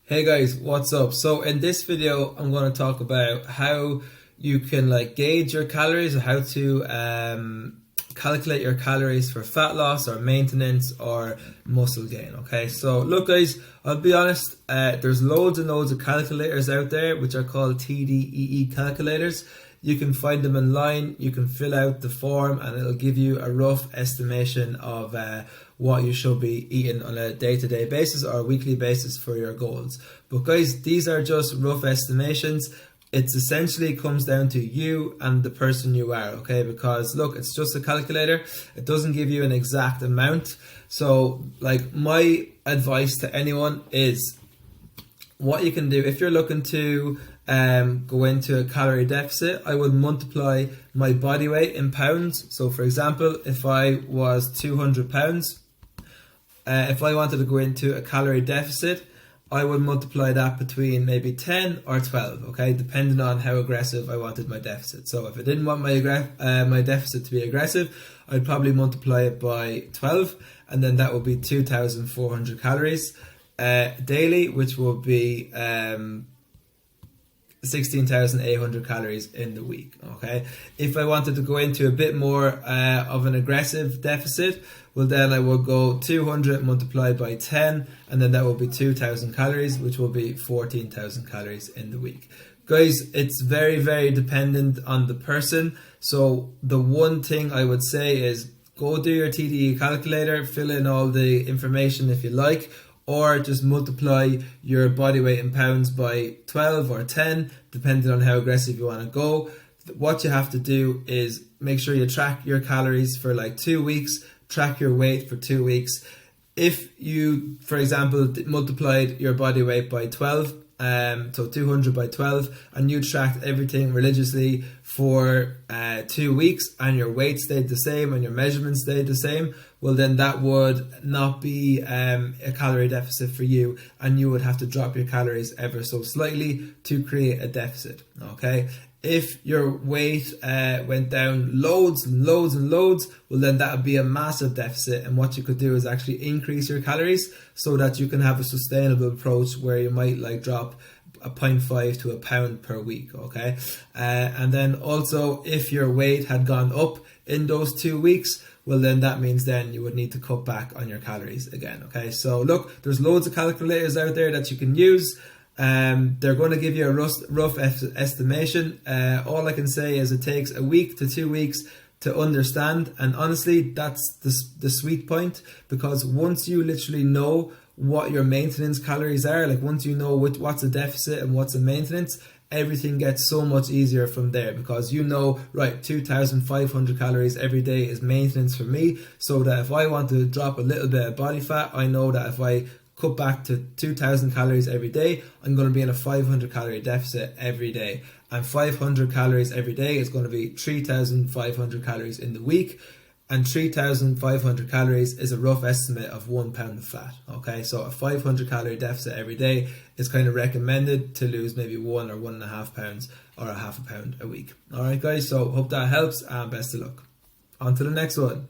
Hey guys, what's up? So in this video, I'm going to talk about how you can gauge your calories, or how to calculate your calories for fat loss or maintenance or muscle gain. Okay, so look guys, I'll be honest, there's loads and loads of calculators out there which are called TDEE calculators. You can find them online, you can fill out the form and it'll give you a rough estimation of what you should be eating on a day-to-day basis or a weekly basis for your goals. But guys, these are just rough estimations. It essentially comes down to you and the person you are, okay? Because look, it's just a calculator. It doesn't give you an exact amount. So my advice to anyone is, what you can do if you're looking to go into a calorie deficit, I would multiply my body weight in pounds. So for example, if I was 200 pounds, if I wanted to go into a calorie deficit, I would multiply that between maybe 10 or 12, okay, depending on how aggressive I wanted my deficit. So if I didn't want my deficit to be aggressive, I'd probably multiply it by 12, and then that would be 2,400 calories daily, which will be 16,800 calories in the week. Okay, if I wanted to go into a bit more of an aggressive deficit, well then I will go 200 multiplied by 10, and then that will be 2,000 calories, which will be 14,000 calories in the week. Guys, it's very, very dependent on the person. So the one thing I would say is, go do your TDE calculator, fill in all the information if you like, or just multiply your body weight in pounds by 12 or 10, depending on how aggressive you want to go. What you have to do is make sure you track your calories for 2 weeks, track your weight for 2 weeks. If you, for example, multiplied your body weight by 12, so 200 by 12, and you tracked everything religiously for 2 weeks, and your weight stayed the same and your measurements stayed the same, well then that would not be a calorie deficit for you, and you would have to drop your calories ever so slightly to create a deficit. Okay, if your weight went down loads and loads and loads, well then that would be a massive deficit, and what you could do is actually increase your calories so that you can have a sustainable approach where you might drop a 0.5 to a pound per week. Okay, and then also if your weight had gone up in those 2 weeks, well then that means then you would need to cut back on your calories again. Okay, so look, there's loads of calculators out there that you can use. They're going to give you a rough estimation. All I can say is it takes a week to 2 weeks to understand, and honestly that's the sweet point, because once you literally know what your maintenance calories are, once you know what's a deficit and what's a maintenance, everything gets so much easier from there, because you know, right, 2,500 calories every day is maintenance for me, so that if I want to drop a little bit of body fat, I know that if I cut back to 2,000 calories every day, I'm going to be in a 500 calorie deficit every day. And 500 calories every day is going to be 3,500 calories in the week. And 3,500 calories is a rough estimate of 1 pound of fat. Okay, so a 500 calorie deficit every day is kind of recommended to lose maybe 1 or 1.5 pounds or a half a pound a week. Alright guys, so hope that helps, and best of luck. On to the next one.